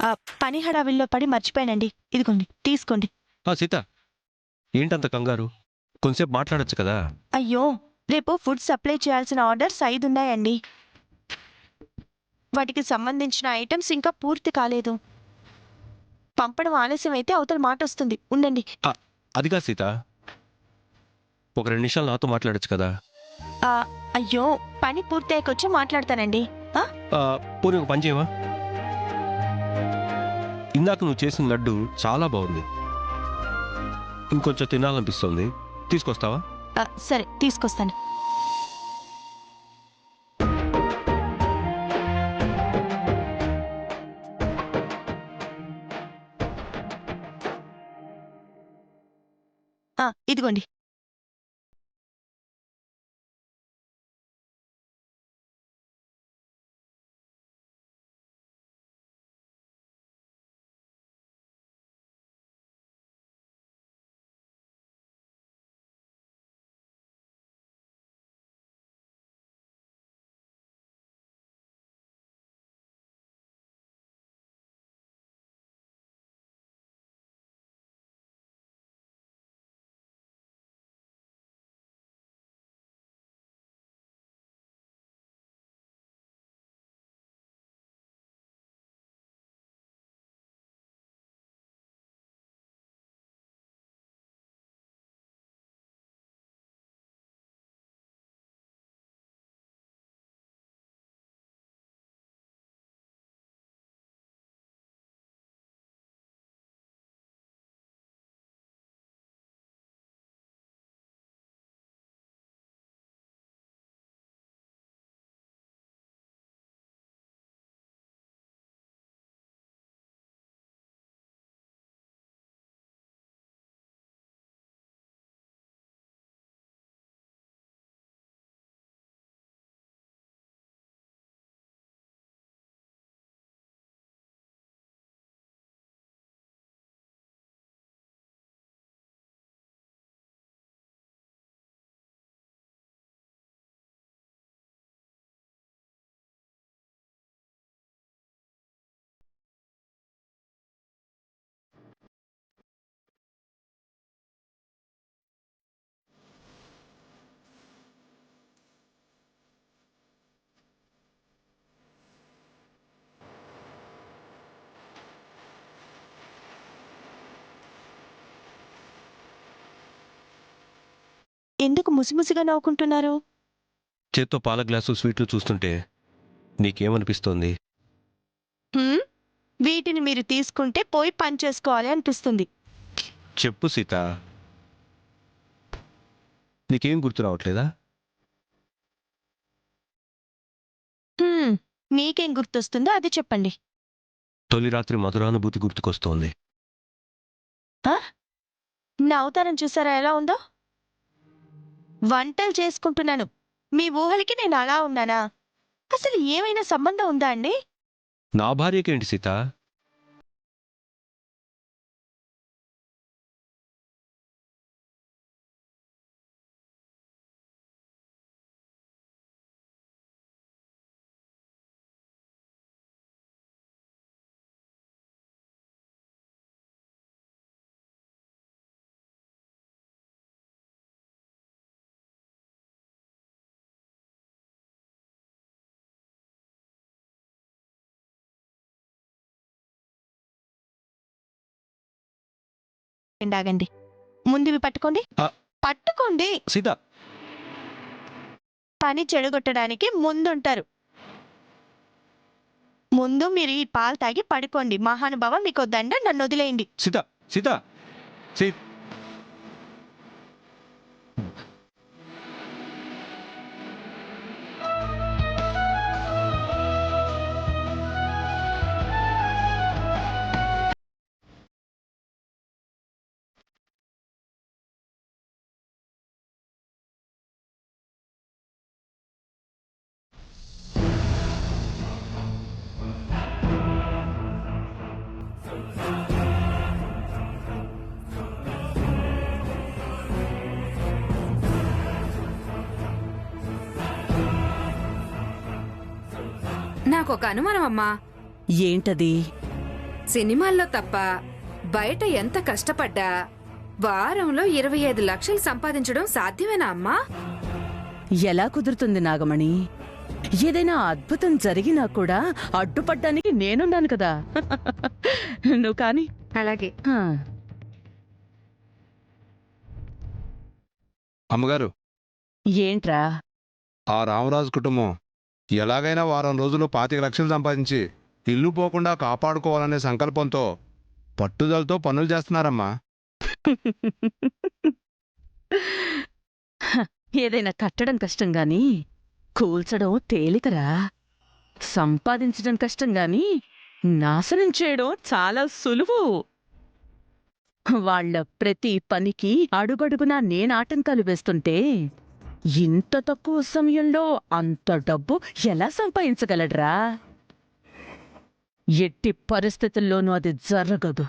ఆ, పని హడావిల్లో పడి మర్చిపోయానండి. ఇదిగోండి తీసుకోండి. సీత, ఏంటంత కంగారు? కొంచెంసేపు మాట్లాడొచ్చు కదా. అయ్యో, రేపు ఫుడ్ సప్లై చేయాల్సిన ఆర్డర్స్ 5 ఉన్నాయండి. వాటికి సంబంధించిన ఐటమ్స్ ఇంకా పూర్తి కాలేదు. పంపడం ఆలస్యం అయితే అవతల మాట వస్తుంది. ఉండండి. అదిగా సీత, ఒక 2 నిమిషాలు నాతో మాట్లాడొచ్చు కదా. ఆ, అయ్యో, పని పూర్తయ్యాకొచ్చి మాట్లాడతానండి. ఆ, పోనీ ఒక పని చేయవా? ఇందాక నువ్వు చేసిన లడ్డు చాలా బాగుంది, ఇంకొంచెం తినాలనిపిస్తుంది. తీసుకొస్తావా? సరే తీసుకొస్తాను. ఇదిగోండి. ఎందుకు ముసిముసిగా నవ్వుకుంటున్నారు? చేత్తో పాల గ్లాసు స్వీట్లు చూస్తుంటే నీకేమనిపిస్తోంది? వీటిని మీరు తీసుకుంటే పోయి పని చేసుకోవాలి అనిపిస్తుంది. చెప్పు సీత, నీకేం గుర్తు రావట్లేదా? మీకేం గుర్తొస్తుందో అది చెప్పండి. తొలి రాత్రి మధురానుభూతి గుర్తుకొస్తోంది. నా అవతారం చూసారా ఎలా ఉందో? వంటలు చేసుకుంటున్నాను. మీ ఊహలకి నేను అలా ఉన్నానా? అసలు ఏమైనా సంబంధం ఉందా అండి? నా భార్యకేంటి సీత? ఆగండి. ముందువి పట్టుకోండి. పట్టుకోండి. సీత, పని చెడగొట్టడానికి ముందుంటారు. ముందు మీరు ఈ పాలు తాగి పడుకోండి. మహానుభావ మీకు దండ, నన్ను వదిలేయండి. సీత, సీత, సీత. నాకొక అనుమానం అమ్మా. ఏంటది? సినిమాల్లో తప్ప బయట ఎంత కష్టపడ్డా వారంలో 25 లక్షలు సంపాదించడం సాధ్యమేనా అమ్మా? ఎలా కుదురుతుంది నాగమణి? ఏదైనా అద్భుతం జరిగినా కూడా అడ్డుపడ్డానికి నేనున్నాను కదా. నువ్వు కాని. అలాగే. హా. అమ్మగారు, ఏంట్రా? ఆ రామరాజు కుటుంబం ఎలాగైనా వారం రోజుల్లో 25 లక్షలు సంపాదించి ఇల్లు పోకుండా కాపాడుకోవాలనే సంకల్పంతో పట్టుదలతో పనులు చేస్తున్నారమ్మా. ఏదైనా కట్టడం కష్టం గాని కూల్చడం తేలికరా. సంపాదించడం కష్టం గాని నాశనం చేయడం చాలా సులువు. వాళ్ళ ప్రతి పనికి అడుగడుగునా నేనాటంకాలు వేస్తుంటే ఇంత తక్కువ సమయంలో అంత డబ్బు ఎలా సంపాదించగలడ్రా? ఎట్టి పరిస్థితుల్లోనూ అది జరగదు.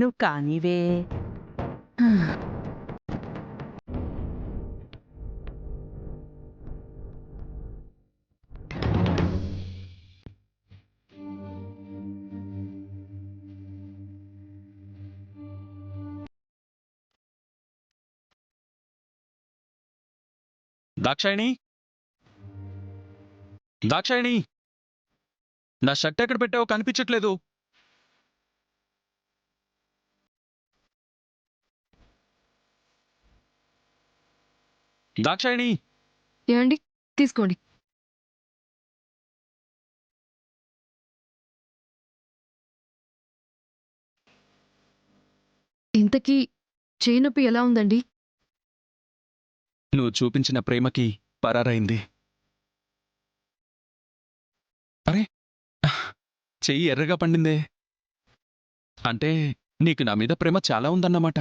నువ్వు కానివే. దాక్షాయిణి, దాక్షాయిణి, నా షర్ట్ ఎక్కడ పెట్టావో కనిపించట్లేదు. దాక్షాయిణి, ఏమండి, తీసుకోండి. ఇంతకీ చేయి నొప్పి ఎలా ఉందండి? నువ్వు చూపించిన ప్రేమకి పరారైంది. అరే, చెయ్యి ఎర్రగా పండిందే. అంటే నీకు నా మీద ప్రేమ చాలా ఉందన్నమాట.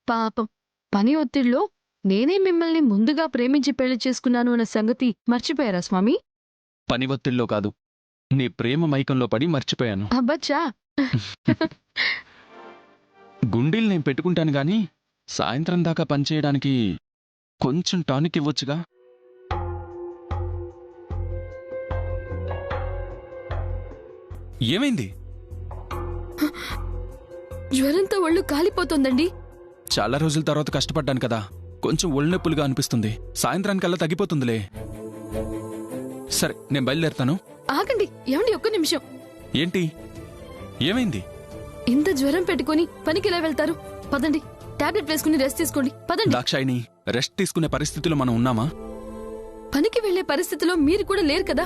పాపం, పని ఒత్తిడిలో నేనే మిమ్మల్ని ముందుగా ప్రేమించి పెళ్లి చేసుకున్నాను అన్న సంగతి మర్చిపోయారా స్వామి? పని ఒత్తిడిలో కాదు, నీ ప్రేమ మైకంలో పడి మర్చిపోయాను. అబ్బచ్చా. గుండీలు నేను పెట్టుకుంటాను గాని సాయంత్రం దాకా పనిచేయడానికి కొంచెం టానిక్ ఇవ్వొచ్చుగా. ఏమైంది? జ్వరంతో ఒళ్ళు కాలిపోతోందండి. చాలా రోజుల తర్వాత కష్టపడ్డాను కదా, కొంచెం ఒళ్ళనొప్పులుగా అనిపిస్తుంది. సాయంత్రానికల్లా తగ్గిపోతుందిలే. సరే, నేను బయలుదేరుతాను. ఆగండి, ఏమండి, ఒక్క నిమిషం. ఏంటి? ఏమైంది? ఇంత జ్వరం పెట్టుకుని పనికి ఎలా వెళ్తారు? పదండి, టాబ్లెట్ వేసుకుని రెస్ట్ తీసుకోండి. పదండి. దాక్షాయిని, రెస్ట్ తీసుకునే పరిస్థితిలో మనం ఉన్నామా? పనికి వెళ్లే పరిస్థితిలో మీరు కూడా లేరు కదా.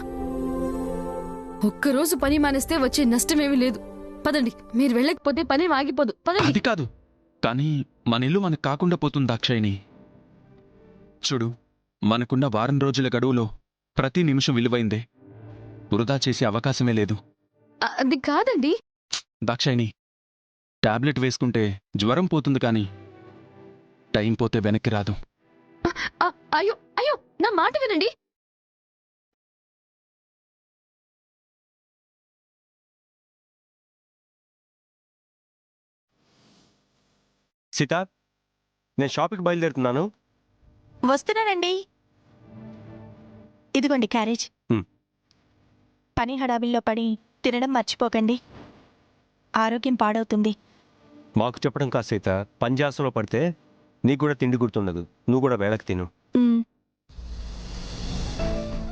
ఒక్కరోజు పని మానేస్తే వచ్చే నష్టమేమీ లేదు. పదండి, మీరు వెళ్ళకపోతే పని ఆగిపోదు. పదండి. అది కాదు, కానీ మన ఇల్లు మనకు కాకుండా పోతుంది దాక్షాయిని. చూడు, మనకున్న వారం రోజుల గడువులో ప్రతి నిమిషం విలువైందే. వృధా చేసే అవకాశమే లేదు. అది కాదండి. దాక్షాయిని, టాబ్లెట్ వేసుకుంటే జ్వరం పోతుంది కానీ టైం పోతే వెనక్కి రాదు. అయ్యో అయ్యో, నా మాట వినండి. సీత, నేను షాపింగ్కి బయలుదేరుతున్నాను. వస్తున్నానండి. ఇదిగోండి క్యారేజ్. హ్మ్. పని హడావిల్లో పడి తినడం మర్చిపోకండి, ఆరోగ్యం పాడవుతుంది. మాకు చెప్పడం కాదు సీత, పంజాసంలో పడితే నీకు కూడా తిండి గుర్తుండదు. నువ్వు కూడా వేళకి తిను. మ్,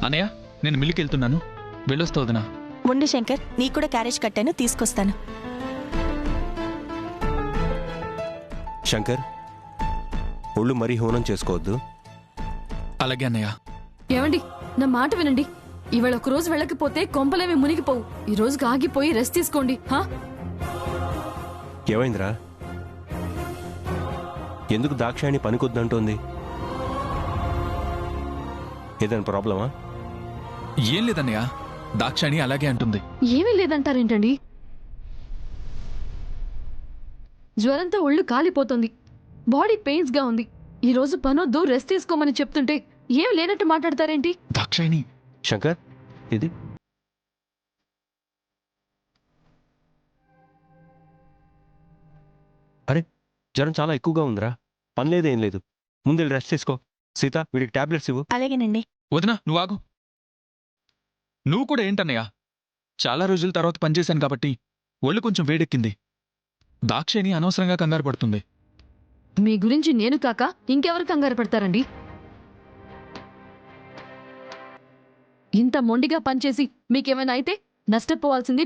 అనయ్య, నేను మిల్లుకి వెళ్తున్నాను, వెళ్ళొస్తావుదనా? ఉండు శంకర్, నీకు కూడా క్యారేజ్ కట్టాను, తీసుకొస్తాను. శంకర్, ఒళ్ళు మరీ హోనం చేసుకోవద్దు. అలాగే అన్నయ్య. ఏమండి, నా మాట వినండి. ఇవాళ ఒక రోజు వెళ్ళకపోతే కొంపలేమి మునిగిపోవు. ఈ రోజుకి ఆగిపోయి రెస్ట్ తీసుకోండి. హా? ఏమైందిరా? ఎందుకు దాక్షాయిని పనికొద్దంటోంది? ఏదైనా ప్రాబ్లమా? ఏం లేదన్నయ్య, దాక్షాయిని అలాగే అంటుంది. ఏమీ లేదంటారేంటండి? జ్వరంతో ఒళ్ళు కాలిపోతుంది, బాడీ పెయిన్స్ గా ఉంది. ఈ రోజు పనొద్దు, రెస్ట్ తీసుకోమని చెప్తుంటే ఏమి లేనట్టు మాట్లాడతారేంటి? దాక్షాయిని, శంకర్, ఇది అరే, జ్వరం చాలా ఎక్కువగా ఉందిరా. పని లేదు, ఏం లేదు. ముందు రెస్ట్ తీసుకో. సీత, వీడికి టాబ్లెట్స్ ఇవ్వు. అలాగేనండి. వదినా, నువ్వు ఆగు. నువ్వు కూడా ఏంటన్నయ్య, చాలా రోజుల తర్వాత పనిచేశాను కాబట్టి ఒళ్ళు కొంచెం వేడెక్కింది. దాక్షాయిని అనవసరంగా కంగారు పడుతుంది. మీ గురించి నేను కాక ఇంకెవరు కంగారు పడతారండి? ఇంత మొండిగా పనిచేసి మీకేమైనా అయితే నష్టపోవాల్సింది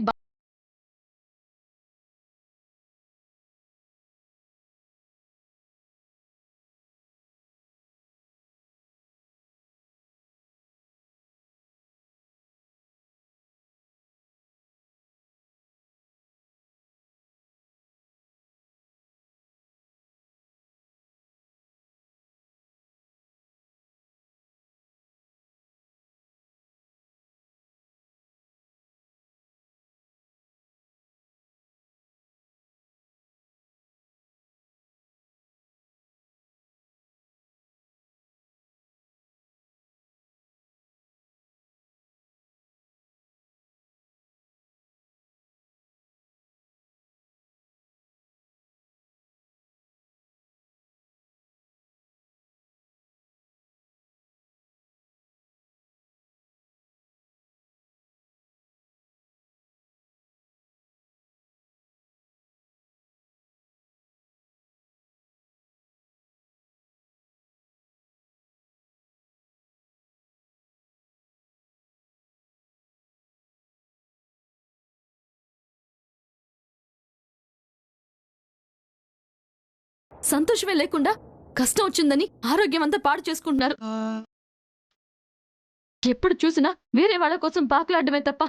సంతోషమే లేకుండా కష్టం వచ్చిందని ఆరోగ్యం అంతా పాడు చేసుకుంటున్నారు. ఎప్పుడు చూసినా వేరే వాళ్ళ కోసం పాకులాడమే తప్ప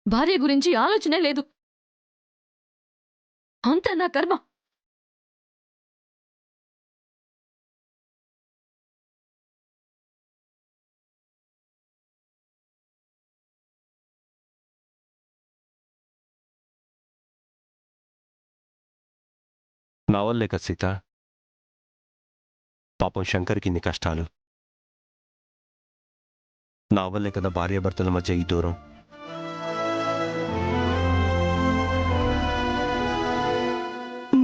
భార్య గురించి ఆలోచనే లేదు. అంతా నా కర్మ. నా వల్లే కదా సీత, పాపం శంకర్కి ఇన్ని కష్టాలు. నా వల్లే కదా భార్యాభర్తల మధ్య ఈ దూరం.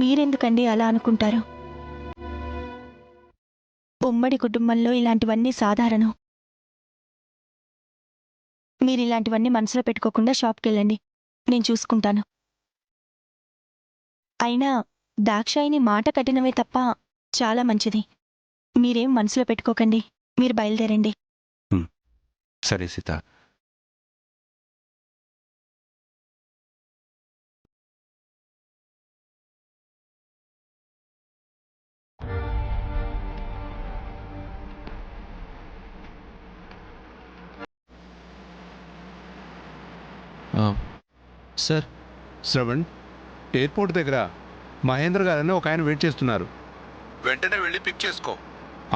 మీరెందుకండి అలా అనుకుంటారు? ఉమ్మడి కుటుంబంలో ఇలాంటివన్నీ సాధారణం. మీరు ఇలాంటివన్నీ మనసులో పెట్టుకోకుండా షాప్కి వెళ్ళండి, నేను చూసుకుంటాను. అయినా దాక్షాయిని మాట కఠినమే తప్ప చాలా మంచిది. మీరేం మనసులో పెట్టుకోకండి, మీరు బయలుదేరండి. సరే సీత. సార్, శ్రవణ్, ఎయిర్పోర్ట్ దగ్గర మహేంద్ర గారని ఒక ఆయన వెయిట్ చేస్తున్నారు. వెంటనే వెళ్ళి పిక్ చేసుకో.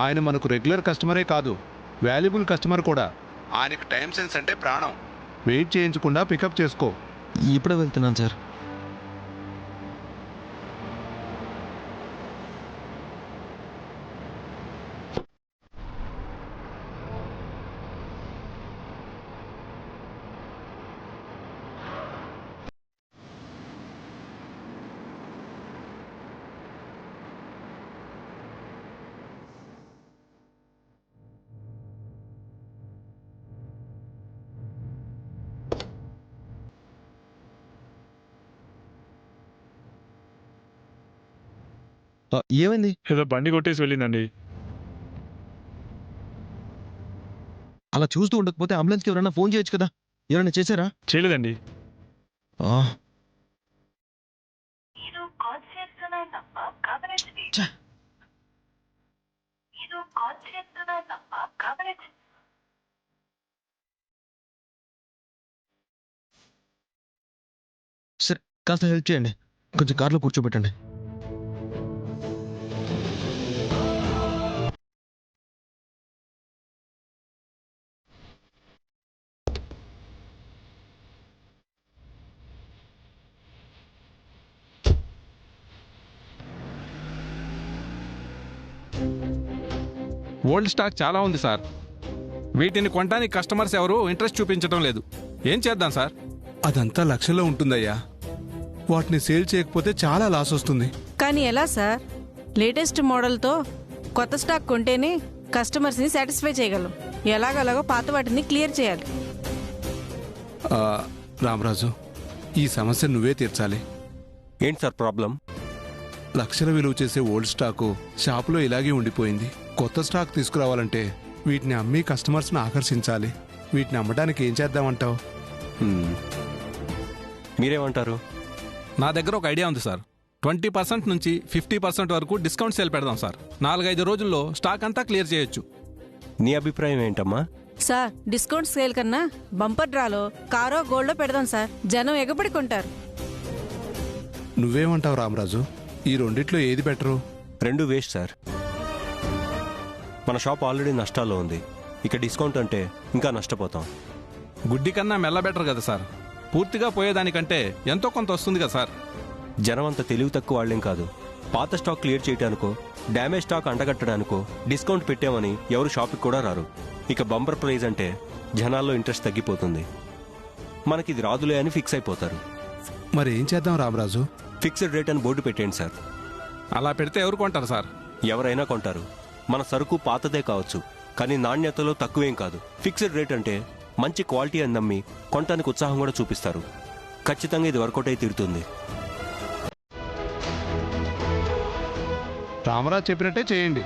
ఆయన మనకు రెగ్యులర్ కస్టమరే కాదు, వాల్యుబుల్ కస్టమర్ కూడా. ఆయనకి టైం సెన్స్ అంటే ప్రాణం. వెయిట్ చేయించకుండా పికప్ చేసుకో. ఇప్పుడే వెళ్తున్నాను సార్. ఏమైంది? ఏదో బండి కొట్టేసి వెళ్ళిందండి. అలా చూస్తూ ఉండకపోతే అంబులెన్స్కి ఎవరైనా ఫోన్ చేయొచ్చు కదా. ఎవరైనా చేశారా? చేయలేదండి. సరే, కాస్త హెల్ప్ చేయండి. కొంచెం కార్లో కూర్చోబెట్టండి. ఓల్డ్ స్టాక్ చాలా ఉంది సార్. వీటిని కొనడానికి కస్టమర్స్ ఎవరు ఇంట్రెస్ట్ చూపించడం లేదు. ఏం చేద్దాం సార్? అదంతా లక్షల్లో ఉంటుందయ్యా. వాటిని సేల్ చేయకపోతే చాలా లాస్ వస్తుంది. కానీ ఎలా సార్? లేటెస్ట్ మోడల్తో కొత్త స్టాక్ కొంటేనే కస్టమర్స్ని సాటిస్ఫై చేయగలం. ఎలాగలాగో పాత వాటిని క్లియర్ చేయాలి. రామరాజు, ఈ సమస్య నువ్వే తీర్చాలి. ఏంటి సార్ ప్రాబ్లం? లక్షల విలువ చేసే ఓల్డ్ స్టాకు షాపులో ఇలాగే ఉండిపోయింది. కొత్త స్టాక్ తీసుకురావాలంటే వీటిని అమ్మి కస్టమర్స్ని ఆకర్షించాలి. వీటిని అమ్మడానికి ఏం చేద్దామంటావు? మీరేమంటారు? నా దగ్గర ఒక ఐడియా ఉంది సార్. 20% నుంచి 50% వరకు డిస్కౌంట్ సేల్ పెడదాం సార్. 4-5 రోజుల్లో స్టాక్ అంతా క్లియర్ చేయొచ్చు. నీ అభిప్రాయం ఏంటమ్మా? సార్, డిస్కౌంట్ సేల్ కన్నా బంపర్ డ్రాలో కారో గోల్డో పెడదాం సార్. జనం ఎగబడి కొంటారు. నువ్వేమంటావు రామరాజు? ఈ రెండిట్లో ఏది బెటరు? రెండు వేస్ట్ సార్. మన షాప్ ఆల్రెడీ నష్టాల్లో ఉంది. ఇక డిస్కౌంట్ అంటే ఇంకా నష్టపోతాం. గుడ్డి కన్నా మెల్ల బెటర్ కదా సార్. పూర్తిగా పోయేదానికంటే ఎంతో కొంత వస్తుంది కదా సార్. జనం అంత తెలివి తక్కువ వాళ్ళేం కాదు. పాత స్టాక్ క్లియర్ చేయడానికో డ్యామేజ్ స్టాక్ అంటగట్టడానికో డిస్కౌంట్ పెట్టామని ఎవరు షాప్కి కూడా రారు. ఇక బంపర్ ప్రైజ్ అంటే జనాల్లో ఇంట్రెస్ట్ తగ్గిపోతుంది. మనకి ఇది రాదులే అని ఫిక్స్ అయిపోతారు. మరి ఏం చేద్దాం రామరాజు? ఫిక్స్డ్ రేట్ అని బోర్డు పెట్టేయండి సార్. అలా పెడితే ఎవరు కొంటారు సార్? ఎవరైనా కొంటారు. మన సరుకు పాతదే కావచ్చు, కానీ నాణ్యతలో తక్కువేం కాదు. ఫిక్స్డ్ రేట్ అంటే మంచి క్వాలిటీ అని నమ్మి కొనటానికి ఉత్సాహం కూడా చూపిస్తారు. ఖచ్చితంగా ఇది వర్కౌట్ అయి తీరుతుంది. రామరాజు చెప్పినట్టే చేయండి.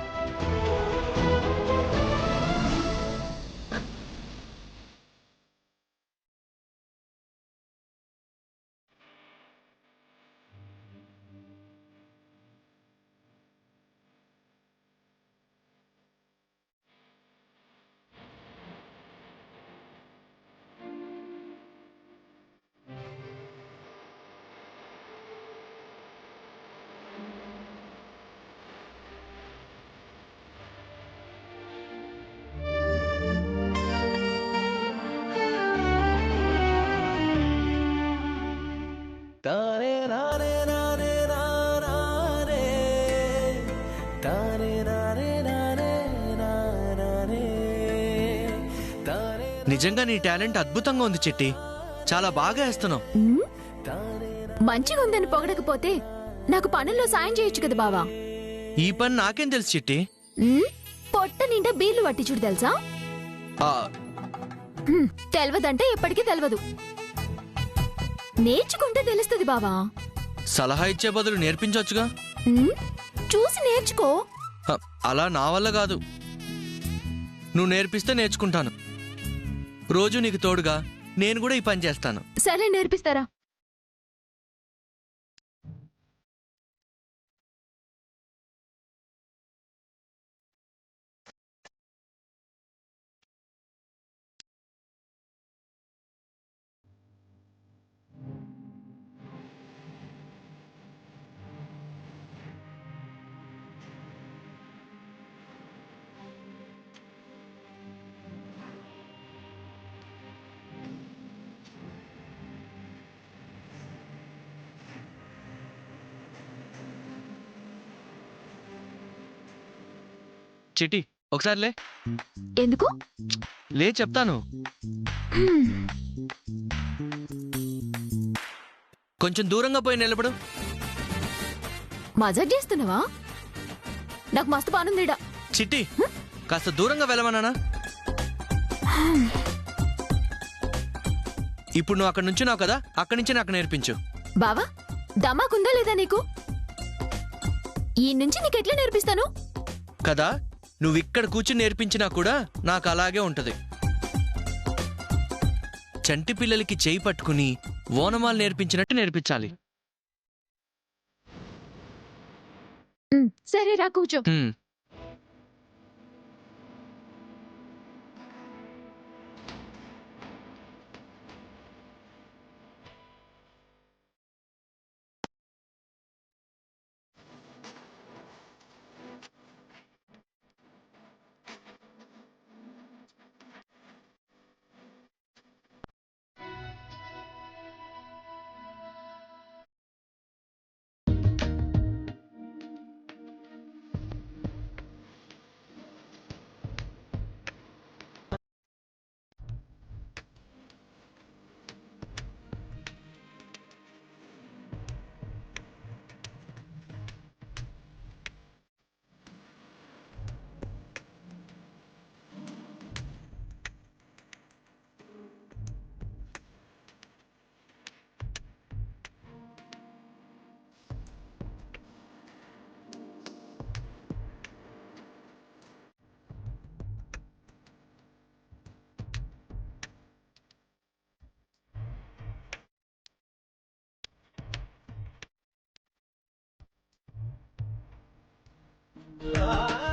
నిజంగా నీ టాలెంట్ అద్భుతంగా ఉంది చిట్టి. చాలా బాగా వేస్తున్నావు. మంచిగా ఉందని పొగడకపోతే నాకు పనుల్లో సాయం చేయొచ్చు కదా బావా. ఈ పని నాకేం తెలుసు చిట్టి. పొట్ట నిండా బీర్లు పట్టి చూడు తెలుసా? తెలవదంటే ఎప్పటికీ తెలవదు. నేర్చుకుంటే తెలుస్తుంది బావా. సలహా ఇచ్చే బదులు నేర్పించవచ్చుగా. చూసి నేర్చుకో. అలా నా వల్ల కాదు. నువ్వు నేర్పిస్తే నేర్చుకుంటాను. రోజు నీకు తోడుగా నేను కూడా ఈ పని చేస్తాను. సరే, నేర్పిస్తారా? చిట్టి ఒకసారి లే. ఎందుకు? లే చెప్తాను. కొంచెం దూరంగా పోయి నిలబడు. మజాక్ చేస్తున్నావా? నాకు మస్తు బానుందిడా. చిట్టి కాస్త దూరంగా వెళ్ళమన్నానా? ఇప్పుడు నువ్వు అక్కడి నుంచి కదా, అక్కడి నుంచి నాకు నేర్పించు. బావా, దమాకుందా లేదా నీకు? ఈ నుంచి నీకెట్లా నేర్పిస్తాను కదా. నువ్వు ఇక్కడ కూర్చుని నేర్పించినా కూడా నాకు అలాగే ఉంటది. చంటి పిల్లలకి చేయి పట్టుకుని ఓనమాలు నేర్పించినట్టు నేర్పించాలి. సరే రా కూర్చో.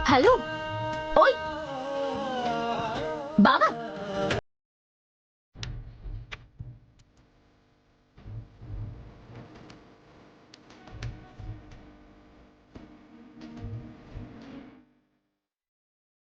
హలో ఓయ్ బావా